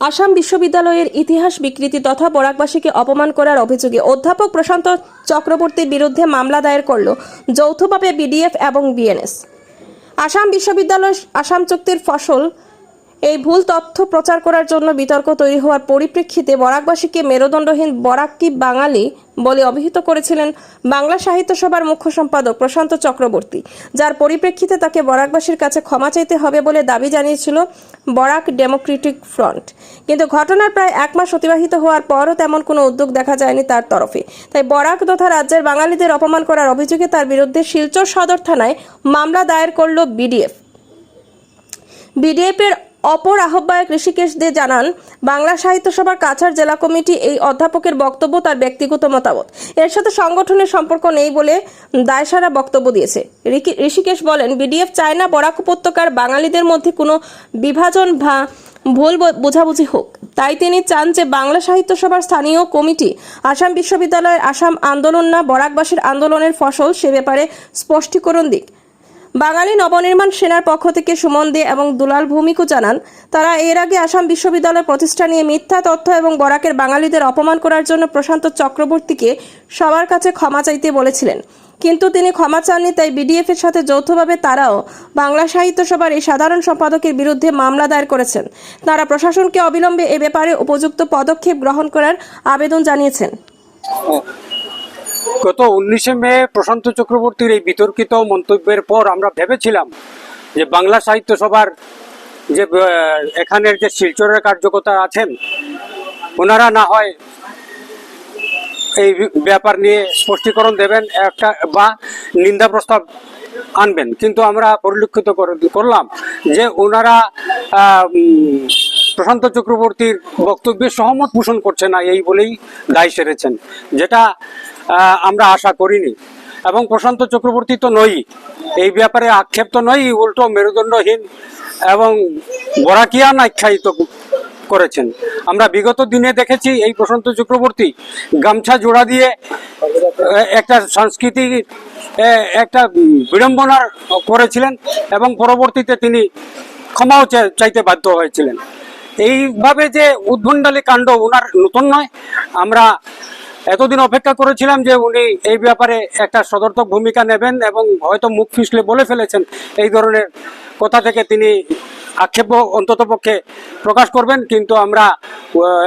আসাম বিশ্ববিদ্যালয়ের ইতিহাস বিকৃতি তথা বরাকবাসীকে অপমান করার অভিযোগে অধ্যাপক প্রশান্ত চক্রবর্তীর বিরুদ্ধে মামলা দায়ের করল যৌথভাবে বিডিএফ এবং বিএনএস। আসাম বিশ্ববিদ্যালয় আসাম চুক্তির ফসল এই ভুল তথ্য প্রচার করার জন্য বিতর্ক তৈরি হওয়ার পরিপ্রেক্ষিতে বরাকবাসীকে মেরুদণ্ডহীন বরাক্কি বাঙালি বলে অভিহিত করেছিলেন বাংলা সাহিত্য সভার মুখ্য সম্পাদক প্রশান্ত চক্রবর্তী, যার পরিপ্রেক্ষিতে তাকে বরাকবাসীর কাছে ক্ষমা চাইতে হবে বলে দাবি জানিয়েছিল বরাক ডেমোক্রেটিক ফ্রন্ট। কিন্তু ঘটনার প্রায় এক মাস অতিবাহিত হওয়ার পরও তেমন কোনো উদ্যোগ দেখা যায়নি তার তরফে। তাই বরাক তথা রাজ্যের বাঙালিদের অপমান করার অভিযোগে তার বিরুদ্ধে শিলচর সদর থানায় মামলা দায়ের করল বিডিএফের অপর আহ্বায়ক ঋষিকেশ দে জানান, বাংলা সাহিত্য সভার কাছাড় জেলা কমিটি এই অধ্যাপকের বক্তব্য তার ব্যক্তিগত মতামত, এর সাথে সংগঠনের সম্পর্ক নেই বলে দায়সারা বক্তব্য দিয়েছে। ঋষিকেশ বলেন, বিডিএফ চায় না বরাক উপত্যকার বাঙালিদের মধ্যে কোনো বিভাজন বা ভুল বোঝাবুঝি হোক। তাই তিনি চান যে বাংলা সাহিত্য সভার স্থানীয় কমিটি আসাম বিশ্ববিদ্যালয়ের আসাম আন্দোলন না বরাকবাসীর আন্দোলনের ফসল সে ব্যাপারে স্পষ্টীকরণ দিক। বাঙালি নবনির্মাণ সেনার পক্ষ থেকে সুমন দে এবং দুলাল ভৌমিকও জানান, তারা এর আগে আসাম বিশ্ববিদ্যালয় প্রতিষ্ঠা নিয়ে মিথ্যা তথ্য এবং বরাকের বাঙালিদের অপমান করার জন্য প্রশান্ত চক্রবর্তীকে সবার কাছে ক্ষমা চাইতে বলেছিলেন, কিন্তু তিনি ক্ষমা চাননি। তাই বিডিএফ এর সাথে যৌথভাবে তারাও বাংলা সাহিত্য সভার এই সাধারণ সম্পাদকের বিরুদ্ধে মামলা দায়ের করেছেন। তারা প্রশাসনকে অবিলম্বে এ ব্যাপারে উপযুক্ত পদক্ষেপ গ্রহণ করার আবেদন জানিয়েছেন। গত 19 মে প্রশান্ত চক্রবর্তীর এই বিতর্কিত মন্তব্যের পর আমরা ভেবেছিলাম যে বাংলা সাহিত্য সভার যে এখানের যে শিলচরের কার্যকর্তা আছেন ওনারা না হয় এই ব্যাপার নিয়ে স্পষ্টীকরণ দেবেন একটা বা নিন্দা প্রস্তাব আনবেন, কিন্তু আমরা পরিলক্ষিত করলাম যে ওনারা প্রশান্ত চক্রবর্তীর বক্তব্যে সহমত পোষণ করছে না এই বলেই দায় সেরেছেন, যেটা আমরা আশা করিনি। এবং প্রশান্ত চক্রবর্তী তো নয়, এই ব্যাপারে আক্ষেপ তো নয়, উল্টো মেরুদণ্ডহীন এবং বরাকিয়ান আখ্যায়িত করেছেন। আমরা বিগত দিনে দেখেছি এই প্রশান্ত চক্রবর্তী গামছা জোড়া দিয়ে একটা সাংস্কৃতিক একটা বিড়ম্বনার করেছিলেন এবং পরবর্তীতে তিনি ক্ষমাও চাইতে বাধ্য হয়েছিলেন। এইভাবে যে উদ্ভণ্ডালী কাণ্ড ওনার নতুন নয়, আমরা এতদিন অপেক্ষা করেছিলাম যে উনি এই ব্যাপারে একটা সদর্থক ভূমিকা নেবেন এবং হয়তো মুখ ফিসলে বলে ফেলেছেন এই ধরনের কথা থেকে তিনি আক্ষেপ অন্ততপক্ষে প্রকাশ করবেন, কিন্তু আমরা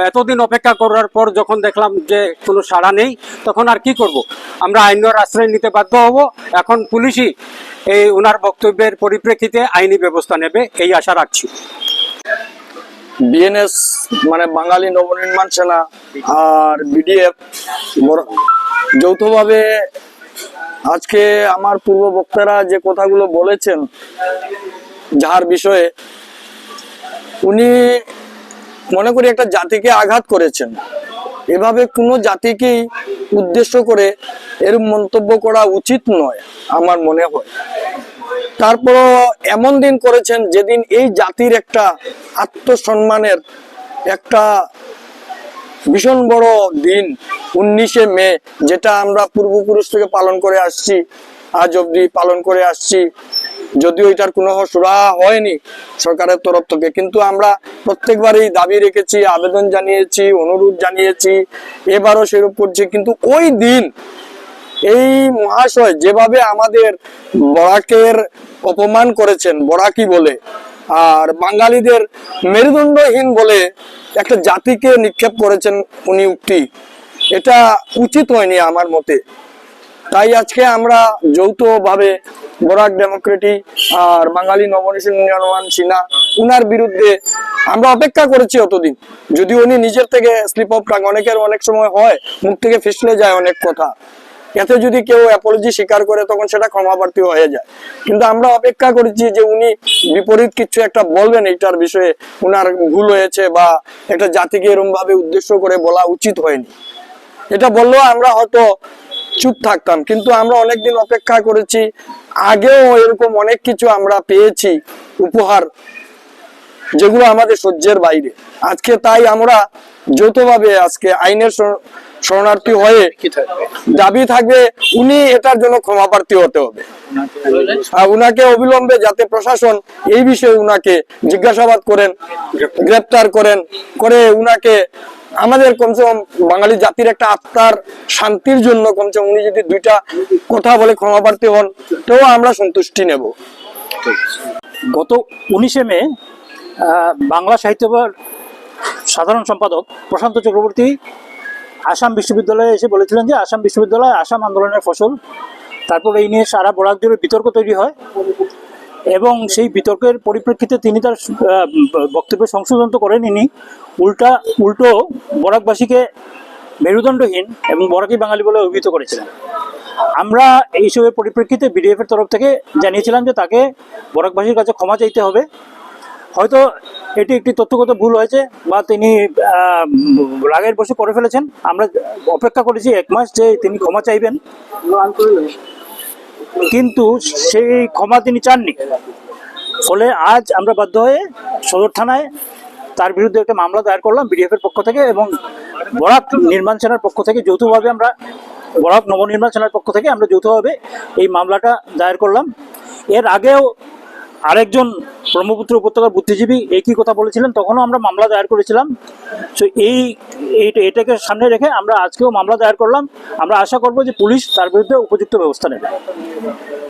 এতদিন অপেক্ষা করার পর যখন দেখলাম যে কোনো সাড়া নেই, তখন আর কি করব, আমরা আইনের আশ্রয় নিতে বাধ্য হব। এখন পুলিশই এই ওনার বক্তব্যের পরিপ্রেক্ষিতে আইনি ব্যবস্থা নেবে এই আশা রাখছি। বিএনএস মানে বাঙালি নবনির্মাণ সেনা আর বিডিএফ যৌথভাবে আজকে আমার পূর্ব বক্তারা যে কথাগুলো বলেছেন, যার বিষয়ে উনি মনে করি একটা জাতিকে আঘাত করেছেন। এভাবে কোনো জাতিকেই উদ্দেশ্য করে এর মন্তব্য করা উচিত নয় আমার মনে হয়। তারপরও এমন দিন করেছেন যেদিন এই জাতির একটা আত্মসম্মানের একটা ভীষণ বড় দিন 19 মে, যেটা আমরা পূর্বপুরুষ থেকে পালন করে আসছি, আজ অবধি পালন করে আসছি। যদিও এটার কোনো সুরাহা হয়নি সরকারের তরফ থেকে, কিন্তু আমরা প্রত্যেকবারই দাবি রেখেছি, আবেদন জানিয়েছি, অনুরোধ জানিয়েছি, এবারও সেরূপ করছি। কিন্তু ওই দিন এই মহাশয় যেভাবে আমাদের বরাকের অপমান করেছেন, বরাকি বলে আর বাঙালিদের মেরুদণ্ডহীন বলে একটা জাতিকে নিক্ষেপ করেছেন উনি উক্তি, এটা উচিত হয়নি আমার মতে। তাই আজকে আমরা যৌথভাবে বরাক ডেমোক্রেটিক আর বাঙালি নবনির্মাণ সেনা উনার বিরুদ্ধে আমরা অপেক্ষা করেছি অতদিন। যদি উনি নিজের থেকে স্লিপ অফ টাং, অনেকের অনেক সময় হয় মুখ থেকে ফিসলে যায় অনেক কথা, এতে যদি কেউ অ্যাপোলজি স্বীকার করে তখন সেটা ক্ষমাপ্রার্থী হয়ে যায়। কিন্তু আমরা অপেক্ষা করেছি যে উনি বিপরীত কিছু একটা বলবেন এইটার বিষয়ে, উনার ভুল হয়েছে বা একটা জাতিকে এরকম ভাবে উদ্দেশ্য করে বলা উচিত হয়নি। এটা বললেও আমরা হয়তো চুপ থাকতাম, কিন্তু আমরা অনেকদিন অপেক্ষা করেছি, আগেও এরকম অনেক কিছু আমরা পেয়েছি উপহার, যেগুলো আমাদের সহ্যের বাইরে। আজকে তাই আমরা যৌথভাবে আজকে আইনের শরণার্থী হয়ে দাবি থাকবে উনি এটার জন্য ক্ষমা প্রার্থী হতে হবে। আর উনাকে অবিলম্বে যাতে প্রশাসন এই বিষয়ে উনাকে জিজ্ঞাসাবাদ করেন, গ্রেপ্তার করেন, করে উনাকে আমাদের কমসে কম বাঙালি জাতির একটা আত্মার শান্তির জন্য কমসে কম উনি যদি দুইটা কথা বলে ক্ষমা প্রার্থী হন তো আমরা সন্তুষ্টি নেব। গত 19শে মে বাংলা সাহিত্যসভার সাধারণ সম্পাদক প্রশান্ত চক্রবর্তী আসাম বিশ্ববিদ্যালয়ে এসে বলেছিলেন যে আসাম বিশ্ববিদ্যালয় আসাম আন্দোলনের ফসল। তারপর এই নিয়ে সারা বরাক জুড়ে বিতর্ক তৈরি হয় এবং সেই বিতর্কের পরিপ্রেক্ষিতে তিনি তার বক্তব্য সংশোধন তো করেননি, উল্টো বরাকবাসীকে মেরুদণ্ডহীন এবং বরাকি বাঙালি বলে অভিহিত করেছিলেন। আমরা এইসবের পরিপ্রেক্ষিতে বিডিএফ এর তরফ থেকে জানিয়েছিলাম যে তাকে বরাকবাসীর কাছে ক্ষমা চাইতে হবে। হয়তো এটি একটি তথ্যগত ভুল হয়েছে বা তিনি রাগের বশে করে ফেলেছেন। আমরা অপেক্ষা করেছি 1 মাস যে তিনি ক্ষমা চাইবেন, কিন্তু সেই ক্ষমা তিনি চাননি। ফলে আজ আমরা বাধ্য হয়ে সদর থানায় তার বিরুদ্ধে একটা মামলা দায়ের করলাম বিডিএফ এর পক্ষ থেকে এবং বরাক নির্মাণ সেনার পক্ষ থেকে যৌথভাবে আমরা বরাক নবনির্মাণ সেনার পক্ষ থেকে আমরা যৌথভাবে এই মামলাটা দায়ের করলাম। এর আগেও আরেকজন ব্রহ্মপুত্র উপত্যকার বুদ্ধিজীবী একই কথা বলেছিলেন, তখনও আমরা মামলা দায়ের করেছিলাম। সো এটাকে সামনে রেখে আমরা আজকেও মামলা দায়ের করলাম। আমরা আশা করব যে পুলিশ তার বিরুদ্ধে উপযুক্ত ব্যবস্থা নেবে।